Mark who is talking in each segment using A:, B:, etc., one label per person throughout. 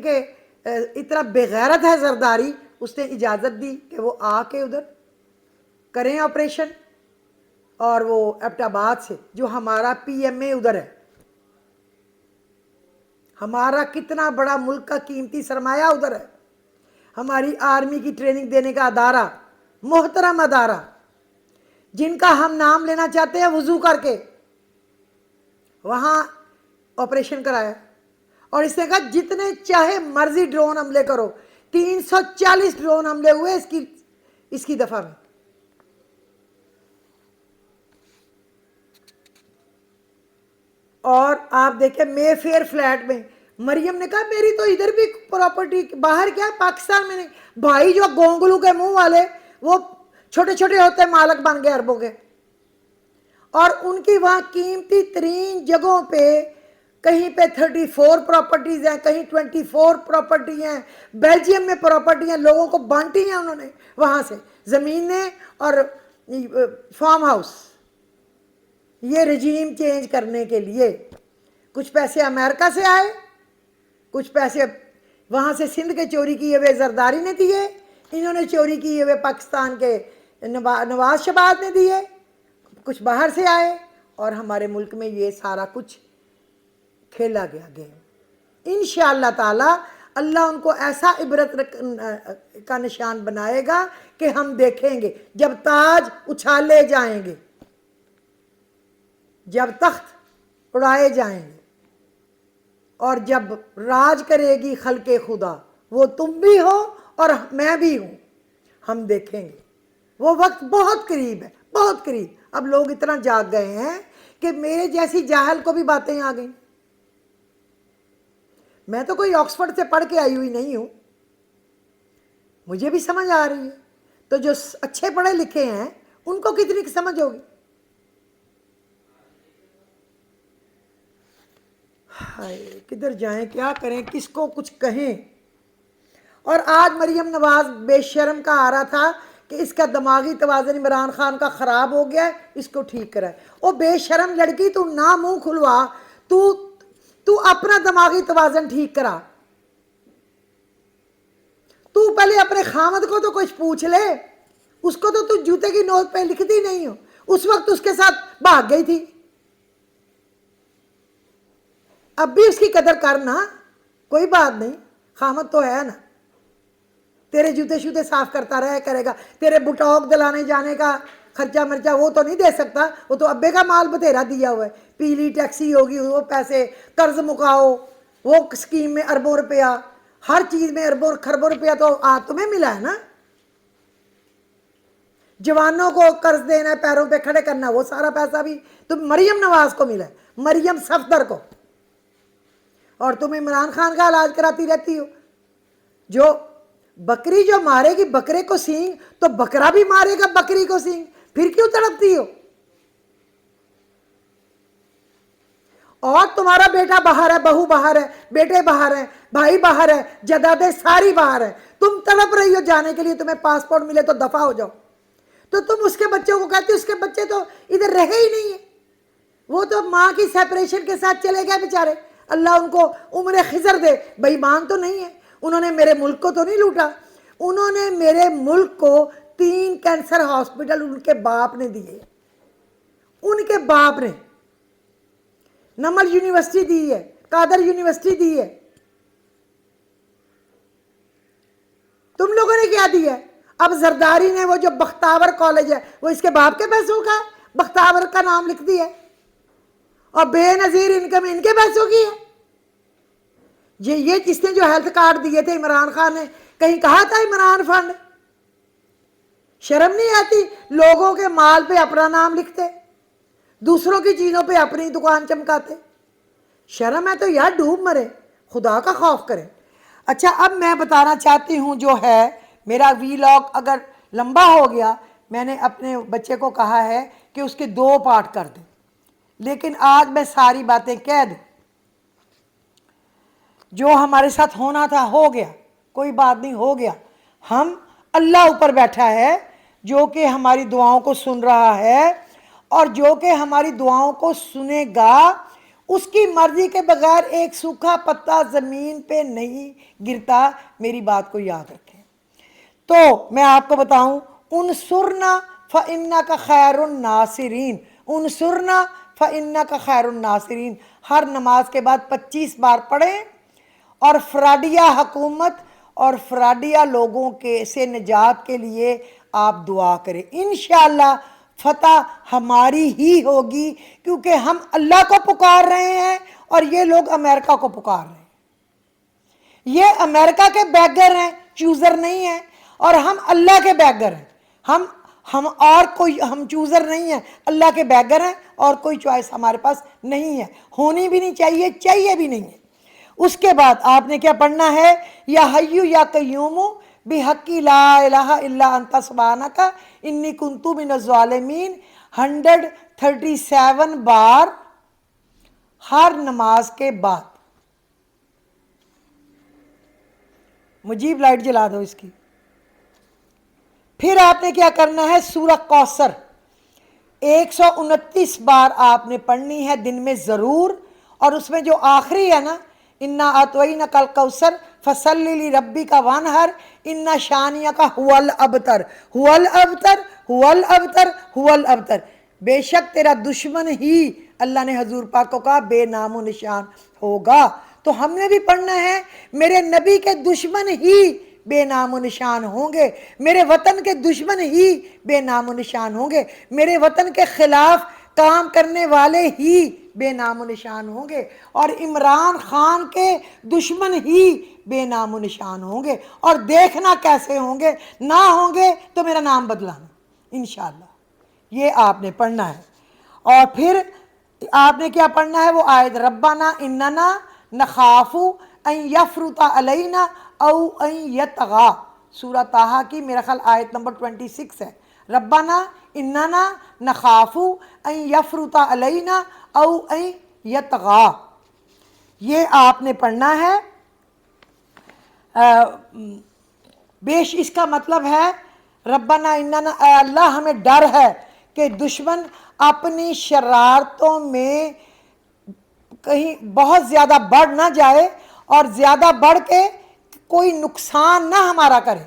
A: کہ اتنا بغیرت ہے زرداری، اس نے اجازت دی کہ وہ آ کے ادھر کریں آپریشن، اور وہ ایبٹ آباد سے جو ہمارا پی ایم اے ادھر ہے، ہمارا کتنا بڑا ملک کا قیمتی سرمایہ ادھر ہے، ہماری آرمی کی ٹریننگ دینے کا ادارہ، محترم ادارہ، جن کا ہم نام لینا چاہتے ہیں وضو کر کے، وہاں آپریشن کرایا، اور اس نے کہا جتنے چاہے مرضی ڈرون حملے کرو، 340 ڈرون حملے ہوئے اس کی دفعہ میں۔ اور آپ دیکھیں مے فیئر فلیٹ میں مریم نے کہا میری تو ادھر بھی پراپرٹی، باہر کیا پاکستان میں نہیں، بھائی جو گونگلو کے منہ والے وہ چھوٹے چھوٹے ہوتے مالک بن گئے اربوں کے، اور ان کی وہاں قیمتی ترین جگہوں پہ کہیں پہ 34 پراپرٹیز ہیں، کہیں 24 پراپرٹی ہیں، بیلجیم میں پراپرٹی ہیں، لوگوں کو بانٹی ہیں انہوں نے وہاں سے زمینیں اور فارم ہاؤس، یہ رجیم چینج کرنے کے لیے۔ کچھ پیسے امریکہ سے آئے، کچھ پیسے وہاں سے سندھ کے چوری کیے ہوئے زرداری نے دیے، انہوں نے چوری کیے ہوئے پاکستان کے نواز شباب نے دیے، کچھ باہر سے آئے، اور ہمارے ملک میں یہ سارا کچھ کھیلا گیا گیم۔ انشاءاللہ تعالی اللہ ان کو ایسا عبرت کا نشان بنائے گا کہ ہم دیکھیں گے جب تاج اچھالے جائیں گے، جب تخت اڑائے جائیں گے، اور جب راج کرے گی خلق خدا، وہ تم بھی ہو اور میں بھی ہوں، ہم دیکھیں گے۔ وہ وقت بہت قریب ہے، بہت قریب۔ اب لوگ اتنا جاگ گئے ہیں کہ میرے جیسی جاہل کو بھی باتیں آ گئیں۔ میں تو کوئی آکسفورڈ سے پڑھ کے آئی ہوئی نہیں ہوں، مجھے بھی سمجھ آ رہی ہے، تو جو اچھے پڑھے لکھے ہیں ان کو کتنی سمجھ ہوگی؟ ہائے کدھر جائیں، کیا کریں، کس کو کچھ کہیں۔ اور آج مریم نواز بے شرم کا آ رہا تھا کہ اس کا دماغی توازن عمران خان کا خراب ہو گیا ہے، اس کو ٹھیک کرائے۔ او بے شرم لڑکی، تو نہ منہ کھلوا، تو اپنا دماغی توازن ٹھیک کرا، تو پہلے اپنے خامد کو تو کچھ پوچھ لے، اس کو تو جوتے کی نوک پہ لکھتی نہیں ہو، اس وقت اس کے ساتھ بھاگ گئی تھی، اب بھی اس کی قدر کرنا، کوئی بات نہیں، خامد تو ہے نا، تیرے جوتے شوتے صاف کرتا رہے کرے گا، تیرے بٹوک دلانے جانے کا خرچہ مرچہ وہ تو نہیں دے سکتا، وہ تو ابے کا مال بتھیرا دیا ہوا ہے، پیلی ٹیکسی ہوگی، وہ پیسے قرض مکاؤ، وہ اسکیم میں اربوں روپیہ، ہر چیز میں اربوں خربوں روپیہ تو تمہیں ملا ہے نا، جوانوں کو قرض دینا ہے، پیروں پہ کھڑے کرنا، وہ سارا پیسہ بھی تم مریم نواز کو ملا ہے، مریم صفدر کو، اور تم عمران خان کا علاج کراتی رہتی ہو۔ جو بکری جو مارے گی بکرے کو سینگ، تو بکرا بھی مارے گا بکری کو سینگ، پھر کیوں تڑپتی ہو؟ اور تمہارا بیٹا باہر ہے، بہو باہر ہے، بیٹے باہر ہیں، بھائی باہر ہے، جدادیں ساری باہر ہیں، تم تڑپ رہی ہو جانے کے لیے، تمہیں پاسپورٹ ملے تو دفع ہو جاؤ، تو تم اس کے بچوں کو کہتی، اس کے بچے تو ادھر رہے ہی نہیں ہیں، وہ تو ماں کی سیپریشن کے ساتھ چلے گئے بیچارے، اللہ ان کو عمر خضر دے، بے ایمان تو نہیں ہے، انہوں نے میرے ملک کو تو نہیں لوٹا، انہوں نے میرے ملک کو 3 کینسر ہاسپٹل ان کے باپ نے دیے، ان کے باپ نے، نمل یونیورسٹی دی ہے، قادر یونیورسٹی دی ہے، تم لوگوں نے کیا دیا ہے؟ اب زرداری نے وہ جو بختاور کالج ہے وہ اس کے باپ کے پیسوں کا ہے، بختاور کا نام لکھ دیا ہے، اور بے نظیر انکم ان کے پیسوں کی ہے۔ یہ جس نے جو ہیلتھ کارڈ دیے تھے عمران خان نے، کہیں کہا تھا عمران فنڈ؟ شرم نہیں آتی؟ لوگوں کے مال پہ اپنا نام لکھتے، دوسروں کی چیزوں پہ اپنی دکان چمکاتے، شرم ہے تو یار ڈوب مرے، خدا کا خوف کرے۔ اچھا اب میں بتانا چاہتی ہوں، جو ہے میرا ویلاگ اگر لمبا ہو گیا، میں نے اپنے بچے کو کہا ہے کہ اس کے 2 پارٹ کر دیں، لیکن آج میں ساری باتیں کہہ دوں، جو ہمارے ساتھ ہونا تھا ہو گیا، کوئی بات نہیں، ہو گیا، ہم اللہ اوپر بیٹھا ہے جو کہ ہماری دعاؤں کو سن رہا ہے، اور جو کہ ہماری دعاؤں کو سنے گا اس کی مرضی کے بغیر ایک سوکھا پتا زمین پہ نہیں گرتا، میری بات کو یاد رکھیں۔ تو میں آپ کو بتاؤں، انصرنا فإنک خیر الناصرین، انصرنا فإنک خیر الناصرین ہر نماز کے بعد 25 بار پڑھیں، اور فراڈیا حکومت اور فراڈیا لوگوں کے سے نجات کے لیے آپ دعا کریں۔ انشاءاللہ فتح ہماری ہی ہوگی، کیونکہ ہم اللہ کو پکار رہے ہیں اور یہ لوگ امریکہ کو پکار رہے ہیں۔ یہ امریکہ کے بیگر ہیں، چوزر نہیں ہیں، اور ہم اللہ کے بیگر ہیں۔ ہم اور کوئی، ہم چوزر نہیں ہیں، اللہ کے بیگر ہیں، اور کوئی چوائس ہمارے پاس نہیں ہے، ہونی بھی نہیں چاہیے، چاہیے بھی نہیں ہے۔ اس کے بعد آپ نے کیا پڑھنا ہے؟ یا حیو یا قیوم بحق لا الہ الا انت سبحانک انی کنت من الظالمین 137 بار ہر نماز کے بعد۔ مجیب لائٹ جلا دو اس کی۔ پھر آپ نے کیا کرنا ہے؟ سورہ کوثر 129 بار آپ نے پڑھنی ہے دن میں ضرور، اور اس میں جو آخری ہے نا، انا اعطینک الکوثر فصلی لربک وانحر ان شانئک هو الابتر، هو الابتر، هو الابتر، هو الابتر، بے شک تیرا دشمن ہی، اللہ نے حضور پاک کو کہا، بے نام و نشان ہوگا۔ تو ہم نے بھی پڑھنا ہے میرے نبی کے دشمن ہی بے نام و نشان ہوں گے، میرے وطن کے دشمن ہی بے نام و نشان ہوں گے، میرے وطن کے خلاف کام کرنے والے ہی بے نام و نشان ہوں گے، اور عمران خان کے دشمن ہی بے نام و نشان ہوں گے، اور دیکھنا کیسے ہوں گے، نہ ہوں گے تو میرا نام بدلانا انشاءاللہ۔ یہ آپ نے پڑھنا ہے۔ اور پھر آپ نے کیا پڑھنا ہے؟ وہ آیت ربنا اننا نخاف ان یفرط علینا او ان یطغی، سورہ طٰہٰ کی میرا خیال آیت نمبر 26 ہے۔ ربنا اننا نخاف ان یفرط علینا او ان یطغی، یہ آپ نے پڑھنا ہے۔ بیش اس کا مطلب ہے ربنا اننا، اے اللہ ہمیں ڈر ہے کہ دشمن اپنی شرارتوں میں کہیں بہت زیادہ بڑھ نہ جائے، اور زیادہ بڑھ کے کوئی نقصان نہ ہمارا کرے۔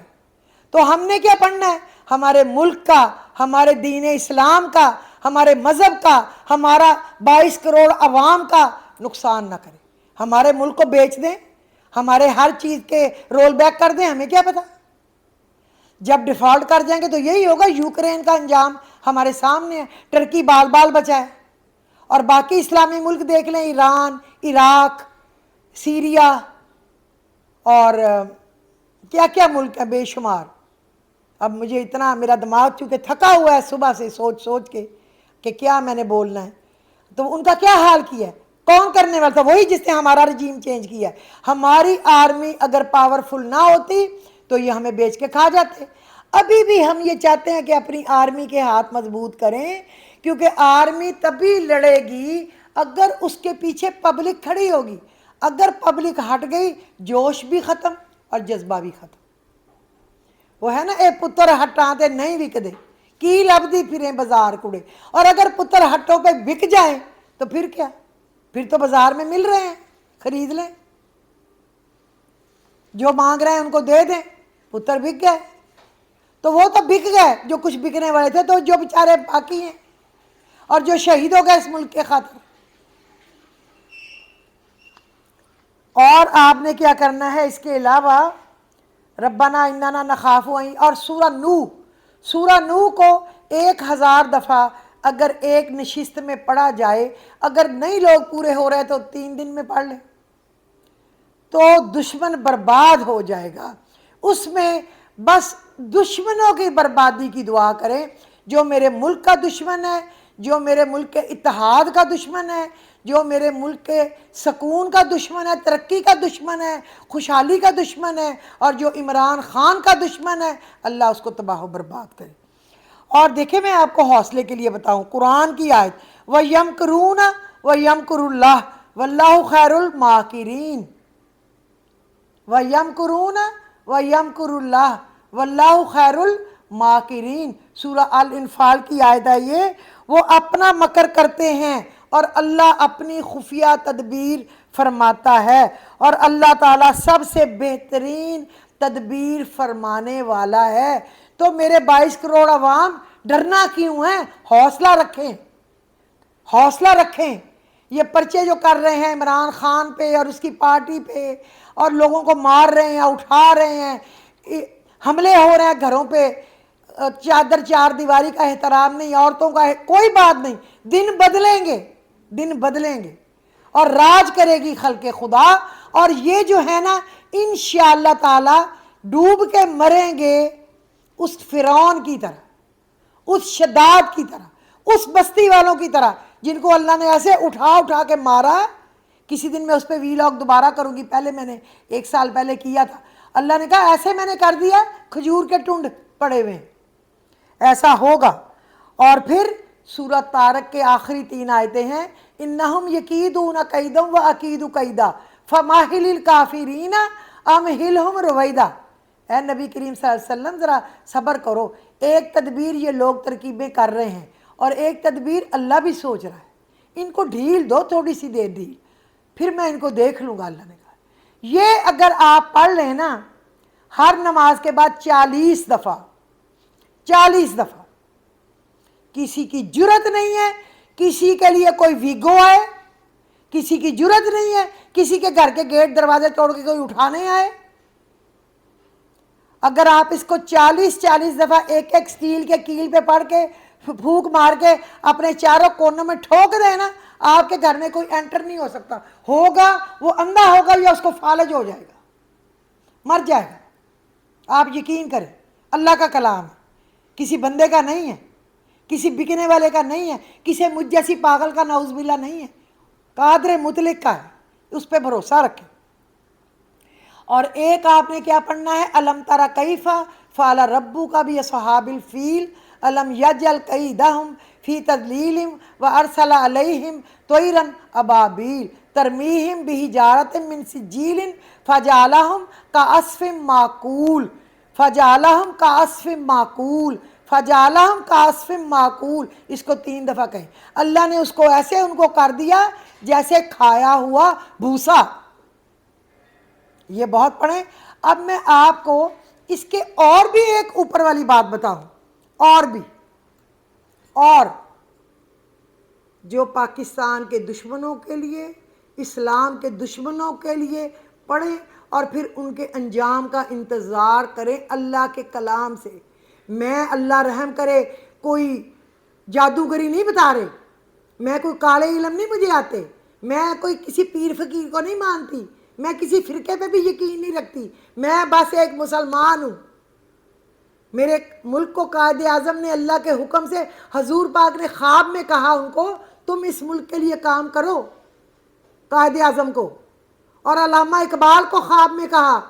A: تو ہم نے کیا پڑھنا ہے؟ ہمارے ملک کا، ہمارے دین اسلام کا، ہمارے مذہب کا، ہمارا 22 کروڑ عوام کا نقصان نہ کرے۔ ہمارے ملک کو بیچ دیں، ہمارے ہر چیز کے رول بیک کر دیں، ہمیں کیا پتا؟ جب ڈیفالٹ کر جائیں گے تو یہی ہوگا۔ یوکرین کا انجام ہمارے سامنے ہے، ٹرکی بال بال بچا ہے، اور باقی اسلامی ملک دیکھ لیں، ایران، عراق، سیریا، اور کیا کیا ملک ہے بے شمار۔ اب مجھے اتنا، میرا دماغ چونکہ تھکا ہوا ہے صبح سے سوچ سوچ کے کہ کیا میں نے بولنا ہے، تو ان کا کیا حال کیا ہے؟ کون کرنے والا تھا؟ وہی جس نے ہمارا رجیم چینج کیا ہے۔ ہماری آرمی اگر پاورفل نہ ہوتی تو یہ ہمیں بیچ کے کھا جاتے۔ ابھی بھی ہم یہ چاہتے ہیں کہ اپنی آرمی کے ہاتھ مضبوط کریں، کیونکہ آرمی تبھی لڑے گی اگر اس کے پیچھے پبلک کھڑی ہوگی۔ اگر پبلک ہٹ گئی، جوش بھی ختم اور جذبہ بھی ختم۔ وہ ہے نا، اے پتر ہٹاں تے نہیں وکدے، کی لبدی پھریں بازار کڑے۔ اور اگر پتر ہٹوں پہ بک جائیں تو پھر کیا؟ پھر تو بازار میں مل رہے ہیں، خرید لیں، جو مانگ رہے ہیں ان کو دے دیں، پتر بک گئے۔ تو وہ تو بک گئے جو کچھ بکنے والے تھے، تو جو بیچارے باقی ہیں اور جو شہید ہو گئے اس ملک کے خاطر۔ اور آپ نے کیا کرنا ہے اس کے علاوہ؟ ربنا اننا نخاف، اور سورہ نوح کو 1000 دفعہ اگر ایک نشست میں پڑھا جائے، اگر نہیں لوگ پورے ہو رہے تو 3 دن میں پڑھ لیں، تو دشمن برباد ہو جائے گا۔ اس میں بس دشمنوں کی بربادی کی دعا کریں، جو میرے ملک کا دشمن ہے، جو میرے ملک کے اتحاد کا دشمن ہے، جو میرے ملک کے سکون کا دشمن ہے، ترقی کا دشمن ہے، خوشحالی کا دشمن ہے، اور جو عمران خان کا دشمن ہے، اللہ اس کو تباہ و برباد کرے۔ اور دیکھیں میں آپ کو حوصلے کے لیے بتاؤں، قرآن کی آیت وَيَمْكُرُونَ وَيَمْكُرُ اللَّهُ وَاللَّهُ خَيْرُ الْمَاكِرِينَ، وَيَمْكُرُونَ وَيَمْكُرُ اللَّهُ وَاللَّهُ خَيْرُ الْمَاكِرِينَ، سورہ الانفال کی آیت ہے یہ۔ وہ اپنا مکر کرتے ہیں اور اللہ اپنی خفیہ تدبیر فرماتا ہے، اور اللہ تعالیٰ سب سے بہترین تدبیر فرمانے والا ہے۔ تو میرے 22 کروڑ عوام ڈرنا کیوں ہے؟ حوصلہ رکھیں، حوصلہ رکھیں۔ یہ پرچے جو کر رہے ہیں عمران خان پہ اور اس کی پارٹی پہ، اور لوگوں کو مار رہے ہیں، اٹھا رہے ہیں، حملے ہو رہے ہیں گھروں پہ، چادر چار دیواری کا احترام نہیں، عورتوں کا کوئی بات نہیں، دن بدلیں گے، دن بدلیں گے، اور راج کرے گی خلق خدا۔ اور یہ جو ہے نا انشاءاللہ تعالی ڈوب کے مریں گے اس فرعون کی طرح، اس شداد کی طرح، اس بستی والوں کی طرح جن کو اللہ نے ایسے اٹھا کے مارا۔ کسی دن میں اس پہ ویلاگ دوبارہ کروں گی، پہلے میں نے 1 سال پہلے کیا تھا۔ اللہ نے کہا ایسے میں نے کر دیا، کھجور کے ٹنڈ پڑے ہوئے ہیں، ایسا ہوگا۔ اور پھر سورۃ طارق کے آخری 3 آیتیں ہیں، انہم یکیدون کیدا واکید کیدا فمہل الکافرین امہلہم رویدا۔ اے نبی کریم صلی اللہ علیہ وسلم ذرا صبر کرو، ایک تدبیر یہ لوگ ترکیبیں کر رہے ہیں اور ایک تدبیر اللہ بھی سوچ رہا ہے، ان کو ڈھیل دو، تھوڑی سی دیر ڈھیل، پھر میں ان کو دیکھ لوں گا۔ اللہ نے کہا یہ اگر آپ پڑھ لیں نا ہر نماز کے بعد 40 دفعہ، 40 دفعہ، کسی کی جرت نہیں ہے کسی کے لیے کوئی ویگو آئے، کسی کی جرت نہیں ہے کسی کے گھر کے گیٹ دروازے توڑ کے کوئی اٹھانے آئے۔ اگر آپ اس کو 40 دفعہ ایک ایک سٹیل کے کیل پہ پڑھ کے پھونک مار کے اپنے چاروں کونوں میں ٹھوک دیں نا، آپ کے گھر میں کوئی انٹر نہیں ہو سکتا، ہوگا وہ اندھا ہوگا یا اس کو فالج ہو جائے گا، مر جائے گا۔ آپ یقین کریں، اللہ کا کلام ہے، کسی بندے کا نہیں ہے، کسی بکنے والے کا نہیں ہے، کسی مجھ جیسی پاگل کا نعوذ باللہ نہیں ہے، قادر مطلق کا ہے، اس پہ بھروسہ رکھیں۔ اور ایک آپ نے کیا پڑھنا ہے، الم تر کیف فعل ربک باصحاب الفیل الم یجعل کیدہم فی تضلیل وارسل علیہم طیرا ابابیل ترمیہم بحجارۃ من سجیل فجعلہم کعصف معقول، فجعلہم کعصف معقول، فجعلہم کعصف معقول۔ اس کو 3 دفعہ کہیں۔ اللہ نے اس کو ایسے ان کو کر دیا جیسے کھایا ہوا بھوسا۔ یہ بہت پڑھیں۔ اب میں آپ کو اس کے اور بھی ایک اوپر والی بات بتاؤں، اور بھی، اور جو پاکستان کے دشمنوں کے لیے، اسلام کے دشمنوں کے لیے پڑھیں اور پھر ان کے انجام کا انتظار کریں اللہ کے کلام سے۔ میں اللہ رحم کرے کوئی جادوگری نہیں بتا رہے، میں کوئی کالے علم نہیں مجھے آتے، میں کوئی کسی پیر فقیر کو نہیں مانتی، میں کسی فرقے پہ بھی یقین نہیں رکھتی، میں بس ایک مسلمان ہوں۔ میرے ملک کو قائد اعظم نے اللہ کے حکم سے، حضور پاک نے خواب میں کہا ان کو تم اس ملک کے لیے کام کرو، قائد اعظم کو، اور علامہ اقبال کو خواب میں کہا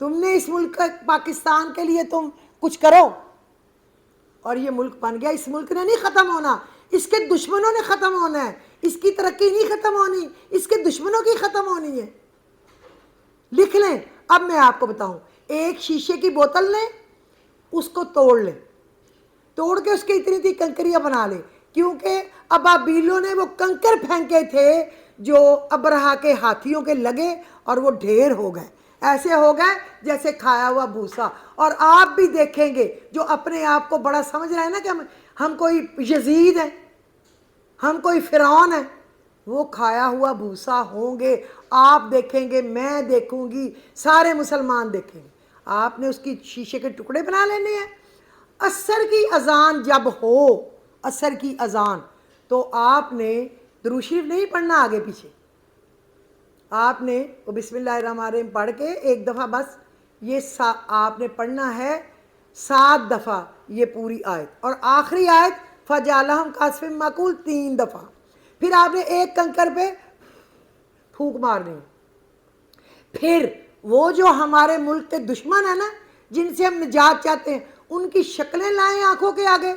A: تم نے اس ملک پاکستان کے لیے تم کچھ کرو، اور یہ ملک بن گیا۔ اس ملک نے نہیں ختم ہونا، اس کے دشمنوں نے ختم ہونا ہے، اس کی ترقی نہیں ختم ہونی، اس کے دشمنوں کی ختم ہونی ہے۔ لکھ لیں۔ اب میں آپ کو بتاؤں، ایک شیشے کی بوتل لیں، اس کو توڑ لیں، توڑ کے اس کے اتنی اتنی کنکریاں بنا لیں، کیونکہ ابابیلوں نے وہ کنکر پھینکے تھے جو ابرہا کے ہاتھیوں کے لگے اور وہ ڈھیر ہو گئے، ایسے ہو گئے جیسے کھایا ہوا بھوسا۔ اور آپ بھی دیکھیں گے جو اپنے آپ کو بڑا سمجھ رہے ہیں نا کہ ہم کوئی یزید ہیں، ہم کوئی فرعون ہیں، وہ کھایا ہوا بھوسا ہوں گے۔ آپ دیکھیں گے، میں دیکھوں گی، سارے مسلمان دیکھیں گے۔ آپ نے اس کی شیشے کے ٹکڑے بنا لینے ہیں۔ عصر کی اذان جب ہو، عصر کی اذان، تو آپ نے درود شریف نہیں پڑھنا آگے پیچھے، آپ نے وہ بسم اللہ الرحمن الرحیم پڑھ کے ایک دفعہ بس یہ آپ نے پڑھنا ہے 7 دفعہ یہ پوری آیت، اور آخری آیت فجعلہم کعصف معقول 3 دفعہ۔ پھر آپ نے ایک کنکر پہ پھونک مارنی۔ پھر وہ جو ہمارے ملک کے دشمن ہیں نا، جن سے ہم نجات چاہتے ہیں، ان کی شکلیں لائیں آنکھوں کے آگے،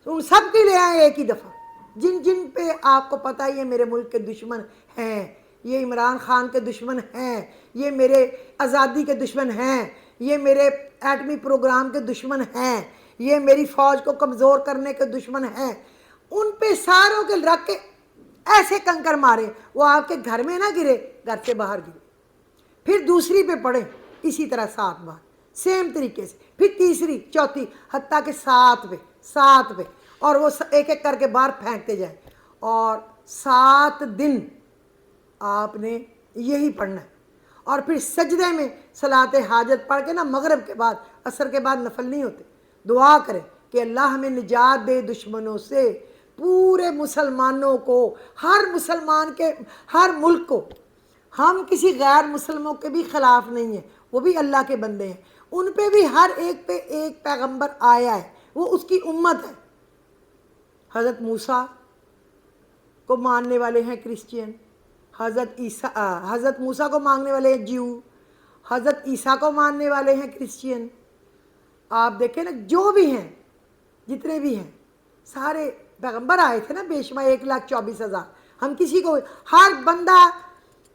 A: ان سب کی لے آئیں ایک ہی دفعہ، جن جن پہ آپ کو پتہ ہے یہ میرے ملک کے دشمن ہیں، یہ عمران خان کے دشمن ہیں، یہ میرے آزادی کے دشمن ہیں، یہ میرے ایٹمی پروگرام کے دشمن ہیں، یہ میری فوج کو کمزور کرنے کے دشمن ہیں۔ ان پہ ساروں کے رکھ کے ایسے کنکر مارے وہ آپ کے گھر میں نہ گرے، گھر سے باہر گرے، پھر دوسری پہ پڑے اسی طرح 7 بار سیم طریقے سے، پھر تیسری چوتھی حتیٰ کہ 7 پہ اور وہ ایک ایک کر کے باہر پھینکتے جائیں، اور 7 دن آپ نے یہی پڑھنا ہے۔ اور پھر سجدے میں صلاۃ حاجت پڑھ کے نا، مغرب کے بعد عصر کے بعد نفل نہیں ہوتے، دعا کریں کہ اللہ ہمیں نجات دے دشمنوں سے، پورے مسلمانوں کو، ہر مسلمان کے، ہر ملک کو، ہم کسی غیر مسلموں کے بھی خلاف نہیں ہیں، وہ بھی اللہ کے بندے ہیں، ان پہ بھی ہر ایک پہ ایک پیغمبر آیا ہے، وہ اس کی امت ہے۔ حضرت موسیٰ کو ماننے والے ہیں کرسچین، حضرت موسیٰ کو ماننے والے ہیں جیو، حضرت عیسیٰ کو ماننے والے ہیں کرسچین۔ آپ دیکھیں نا جو بھی ہیں، جتنے بھی ہیں، سارے پیغمبر آئے تھے نا، بے شمار 1,24,000۔ ہم کسی کو، ہر بندہ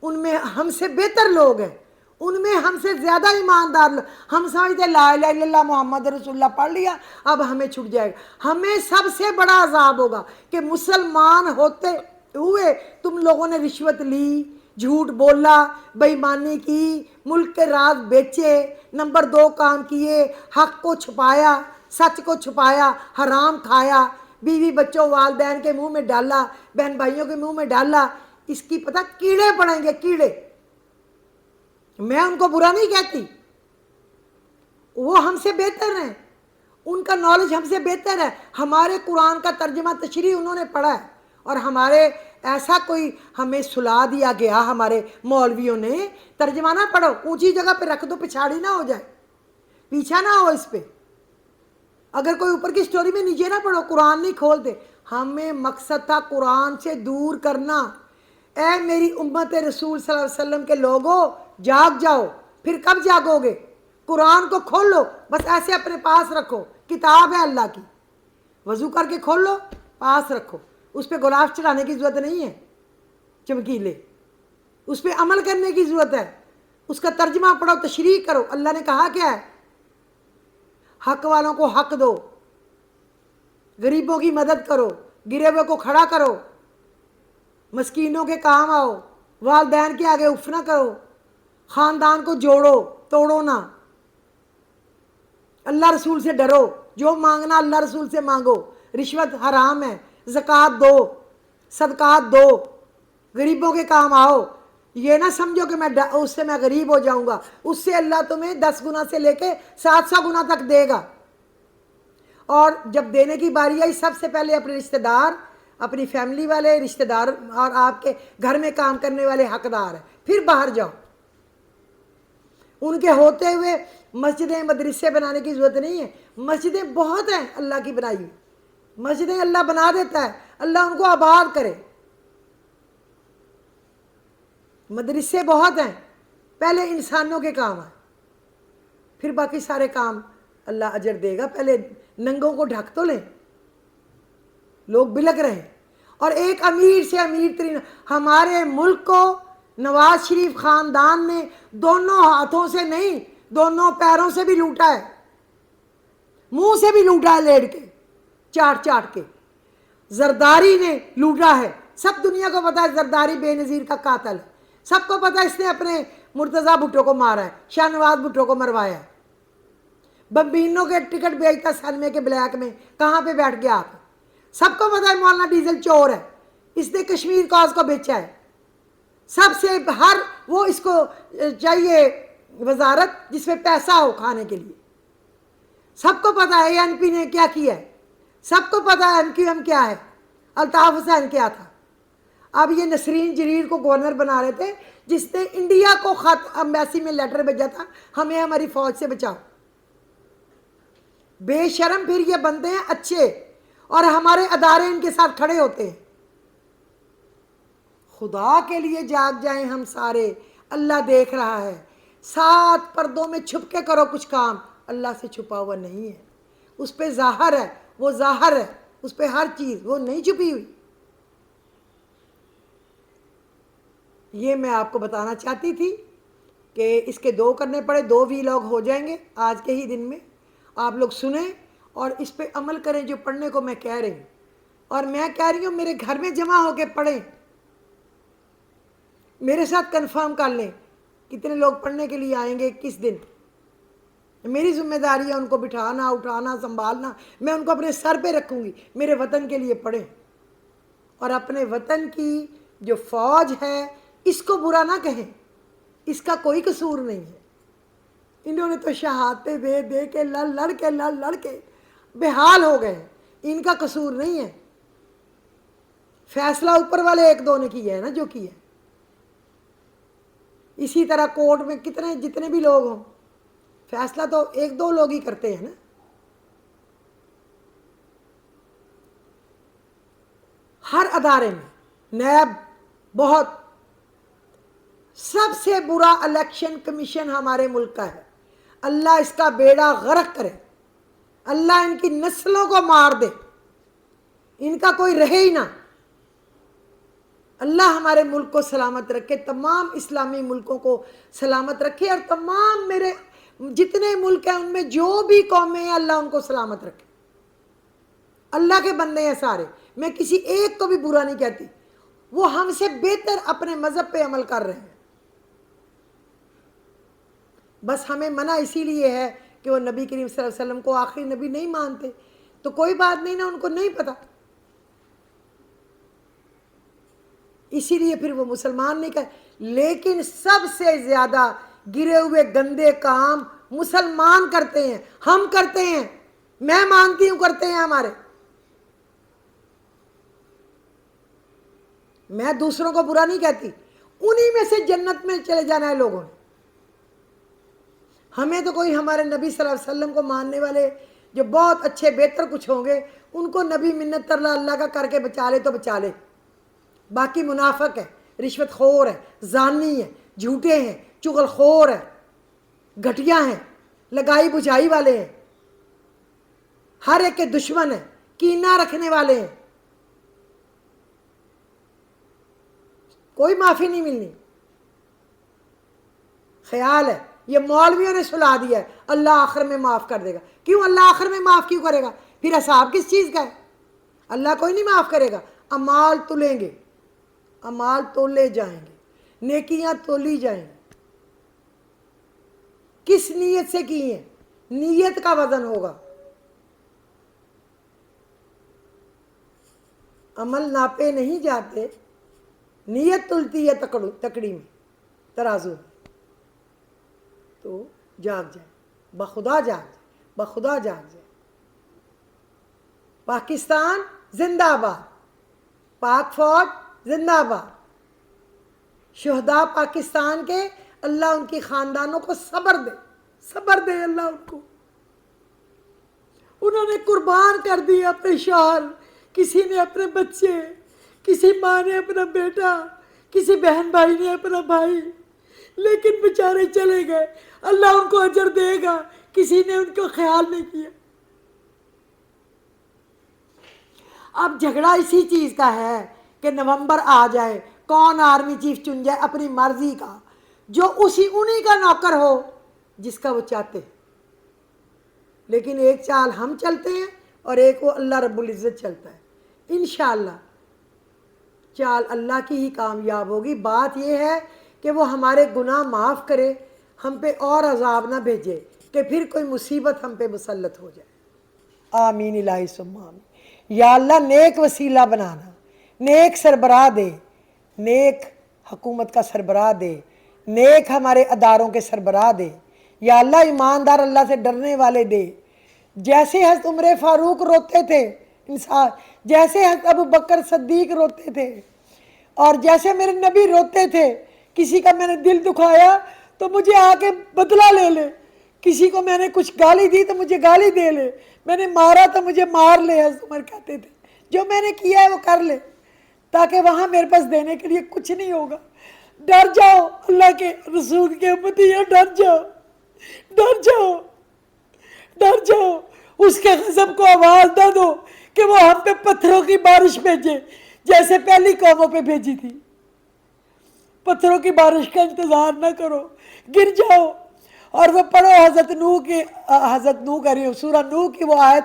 A: ان میں ہم سے بہتر لوگ ہیں، ان میں ہم سے زیادہ ایماندار لوگ۔ ہم سمجھتے لا الہ الا اللہ محمد رسول اللہ پڑھ لیا اب ہمیں چھٹ جائے گا۔ ہمیں سب سے بڑا عذاب ہوگا کہ مسلمان ہوتے ہوئے تم لوگوں نے رشوت لی، جھوٹ بولا، بے ایمانی کی، ملک کے راز بیچے، نمبر 2 کام کیے، حق کو چھپایا، سچ کو چھپایا، حرام کھایا، بیوی بچوں والدین کے منہ میں ڈالا، بہن بھائیوں کے منہ میں ڈالا۔ اس کی پتہ کیڑے پڑیں گے، کیڑے۔ میں ان کو برا نہیں کہتی، وہ ہم سے بہتر ہیں، ان کا نالج ہم سے بہتر ہے۔ ہمارے قرآن کا ترجمہ تشریح انہوں نے پڑھا ہے، اور ہمارے ایسا کوئی ہمیں سلا دیا گیا ہمارے مولویوں نے، ترجمہ نہ پڑھو، اونچی جگہ پہ رکھ دو، پچھاڑی نہ ہو جائے، پیچھا نہ ہو اس پہ۔ اگر کوئی اوپر کی سٹوری میں نیچے نہ پڑھو، قرآن نہیں کھولتے۔ ہمیں مقصد تھا قرآن سے دور کرنا۔ اے میری امت رسول صلی اللہ علیہ وسلم کے لوگوں، جاگ جاؤ۔ پھر کب جاگو گے؟ قرآن کو کھول لو، بس ایسے اپنے پاس رکھو، کتاب ہے اللہ کی، وضو کر کے کھول لو، پاس رکھو، اس پہ گلاف چڑھانے کی ضرورت نہیں ہے چمکیلے، اس پہ عمل کرنے کی ضرورت ہے، اس کا ترجمہ پڑھو، تشریح کرو۔ اللہ نے کہا کیا ہے؟ حق والوں کو حق دو، غریبوں کی مدد کرو، گرے ہوئے کو کھڑا کرو، مسکینوں کے کام آؤ، والدین کے آگے اف نہ کرو، خاندان کو جوڑو، توڑو نہ، اللہ رسول سے ڈرو، جو مانگنا اللہ رسول سے مانگو، رشوت حرام ہے، زکوٰۃ دو، صدقات دو، غریبوں کے کام آؤ۔ یہ نہ سمجھو کہ اس سے میں غریب ہو جاؤں گا، اس سے اللہ تمہیں 10 گنا سے لے کے 700 گنا تک دے گا۔ اور جب دینے کی باری آئی، سب سے پہلے اپنے رشتہ دار، اپنی فیملی والے رشتہ دار اور آپ کے گھر میں کام کرنے والے حقدار ہیں، پھر باہر جاؤ۔ ان کے ہوتے ہوئے مسجدیں مدرسے بنانے کی ضرورت نہیں ہے، مسجدیں بہت ہیں اللہ کی بنائی ہوئی، مسجدیں اللہ بنا دیتا ہے، اللہ ان کو آباد کرے۔ مدرسے بہت ہیں، پہلے انسانوں کے کام ہیں، پھر باقی سارے کام اللہ اجر دے گا۔ پہلے ننگوں کو ڈھک تو لیں، لوگ بلک رہے ہیں۔ اور ایک امیر سے امیر ترین، ہمارے ملک کو نواز شریف خاندان نے دونوں ہاتھوں سے نہیں، دونوں پیروں سے بھی لوٹا ہے، منہ سے بھی لوٹا ہے، لیٹ کے، چاٹ چاٹ کے۔ زرداری نے لوٹا ہے، سب دنیا کو پتا ہے زرداری بے نظیر کا قاتل ہے، سب کو پتا ہے اس نے اپنے مرتضیٰ بھٹو کو مارا ہے، شاہ نواز بھٹو کو مروایا ہے، بمبینوں کے ٹکٹ بیچتا سنمے کے بلیک میں، کہاں پہ بیٹھ گیا آپ؟ سب کو پتا ہے مولانا ڈیزل چور ہے، اس نے کشمیر کاز کو بیچا ہے، سب سے ہر وہ اس کو چاہیے وزارت جس میں پیسہ ہو کھانے کے لیے۔ سب کو پتا ہے این پی نے کیا کیا ہے، سب کو پتا ہے MQM کیا ہے، الطاف حسین کیا تھا۔ اب یہ نسرین جریر کو گورنر بنا رہے تھے، جس نے انڈیا کو خط امبیسی میں لیٹر بھیجا تھا، ہمیں ہماری فوج سے بچاؤ۔ بے شرم پھر یہ بندے ہیں اچھے، اور ہمارے ادارے ان کے ساتھ کھڑے ہوتے ہیں۔ خدا کے لیے جاگ جائیں ہم سارے، اللہ دیکھ رہا ہے۔ 7 پردوں میں چھپ کے کرو کچھ کام، اللہ سے چھپا ہوا نہیں ہے، اس پہ ظاہر ہے، وہ ظاہر ہے، اس پہ ہر چیز، وہ نہیں چھپی ہوئی۔ یہ میں آپ کو بتانا چاہتی تھی کہ اس کے 2 کرنے پڑے، 2 ویلاگ ہو جائیں گے آج کے ہی دن میں۔ آپ لوگ سنیں اور اس پہ عمل کریں جو پڑھنے کو میں کہہ رہی ہوں۔ اور میں کہہ رہی ہوں میرے گھر میں جمع ہو کے پڑھیں، میرے ساتھ کنفرم کر لیں کتنے لوگ پڑھنے کے لیے آئیں گے کس دن. میری ذمہ داری ہے ان کو بٹھانا، اٹھانا، سنبھالنا. میں ان کو اپنے سر پہ رکھوں گی. میرے وطن کے لیے پڑھیں، اور اپنے وطن کی جو فوج ہے اس کو برا نہ کہیں، اس کا کوئی قصور نہیں ہے. انہوں نے تو شہادتیں دے دے کے لڑ کے بے حال ہو گئے. ان کا قصور نہیں ہے. فیصلہ اوپر والے ایک دو نے کیا ہے نا جو کیا ہے. اسی طرح کورٹ میں جتنے بھی لوگ ہوں، فیصلہ تو ایک دو لوگ ہی کرتے ہیں نا. ہر ادارے میں نیب بہت، سب سے برا الیکشن کمیشن ہمارے ملک کا ہے. اللہ اس کا بیڑا غرق کرے، اللہ ان کی نسلوں کو مار دے، ان کا کوئی رہے ہی نہ. اللہ ہمارے ملک کو سلامت رکھے، تمام اسلامی ملکوں کو سلامت رکھے، اور تمام میرے جتنے ملک ہیں ان میں جو بھی قومیں ہیں اللہ ان کو سلامت رکھے. اللہ کے بندے ہیں سارے، میں کسی ایک کو بھی برا نہیں کہتی. وہ ہم سے بہتر اپنے مذہب پہ عمل کر رہے ہیں. بس ہمیں منع اسی لیے ہے کہ وہ نبی کریم صلی اللہ علیہ وسلم کو آخری نبی نہیں مانتے. تو کوئی بات نہیں نا، ان کو نہیں پتا، اسی لیے پھر وہ مسلمان نہیں کہے. لیکن سب سے زیادہ گرے ہوئے گندے کام مسلمان کرتے ہیں، ہم کرتے ہیں. میں مانتی ہوں کرتے ہیں ہمارے. میں دوسروں کو برا نہیں کہتی، انہی میں سے جنت میں چلے جانا ہے لوگوں نے. ہمیں تو کوئی ہمارے نبی صلی اللہ علیہ وسلم کو ماننے والے جو بہت اچھے بہتر کچھ ہوں گے، ان کو نبی منت ترلا اللہ کا کر کے بچا لے تو بچا لے. باقی منافق ہے، رشوت خور ہے، زانی ہے، جھوٹے ہیں، چغل خور ہے، گھٹیا ہیں، لگائی بجھائی والے ہیں، ہر ایک کے دشمن ہیں، کینہ رکھنے والے ہیں. کوئی معافی نہیں ملنی. خیال ہے یہ مولویوں نے سلا دیا ہے اللہ آخر میں معاف کر دے گا. کیوں اللہ آخر میں معاف کیوں کرے گا؟ پھر حساب کس چیز کا ہے؟ اللہ کوئی نہیں معاف کرے گا. اعمال تلیں گے، اعمال تولے جائیں گے، نیکیاں تولی جائیں گی. کس نیت سے کی ہیں؟ نیت کا وزن ہوگا. عمل ناپے نہیں جاتے، نیت تلتی ہے تکڑی میں، ترازو میں. تو جاگ جائے، بخدا جاگ جائے، بخدا جاگ جائے. پاکستان زندہ باد، پاک فوج زندہ باد. شہداء پاکستان کے اللہ ان کی خاندانوں کو صبر دے، صبر دے اللہ ان کو. انہوں نے قربان کر دی اپنے شوہر، کسی نے اپنے بچے، کسی ماں نے اپنا بیٹا، کسی بہن بھائی نے اپنا بھائی، لیکن بیچارے چلے گئے. اللہ ان کو اجر دے گا، کسی نے ان کو خیال نہیں کیا. اب جھگڑا اسی چیز کا ہے کہ نومبر آ جائے، کون آرمی چیف چن جائے اپنی مرضی کا، جو انہی کا نوکر ہو جس کا وہ چاہتے ہیں. لیکن ایک چال ہم چلتے ہیں اور ایک وہ اللہ رب العزت چلتا ہے. انشاءاللہ چال اللہ کی ہی کامیاب ہوگی. بات یہ ہے کہ وہ ہمارے گناہ معاف کرے، ہم پہ اور عذاب نہ بھیجے کہ پھر کوئی مصیبت ہم پہ مسلط ہو جائے. آمین الہی ثم آمین. یا اللہ نیک وسیلہ بنانا، نیک سربراہ دے، نیک حکومت کا سربراہ دے، نیک ہمارے اداروں کے سربراہ دے. یا اللہ ایماندار اللہ سے ڈرنے والے دے. جیسے حضرت عمر فاروق روتے تھے انسان، جیسے حضرت ابو بکر صدیق روتے تھے، اور جیسے میرے نبی روتے تھے. کسی کا میں نے دل دکھایا تو مجھے آ کے بدلہ لے لے، کسی کو میں نے کچھ گالی دی تو مجھے گالی دے لے، میں نے مارا تو مجھے مار لے. حضرت عمر کہتے تھے جو میں نے کیا ہے وہ کر لے، تاکہ وہاں میرے پاس دینے کے لیے کچھ نہیں ہوگا. ڈر جاؤ اللہ کے رسول کے امتی ہو، ڈر جاؤ، ڈر جاؤ، ڈر جاؤ. اس کے غضب کو آواز نہ دو کہ وہ ہم پہ پتھروں کی بارش بھیجے جیسے پہلی قوموں پہ بھیجی تھی. پتھروں کی بارش کا انتظار نہ کرو، گر جاؤ. اور وہ پڑھو حضرت نوح کہہ رہی ہوں، سورہ نوح کی وہ آیت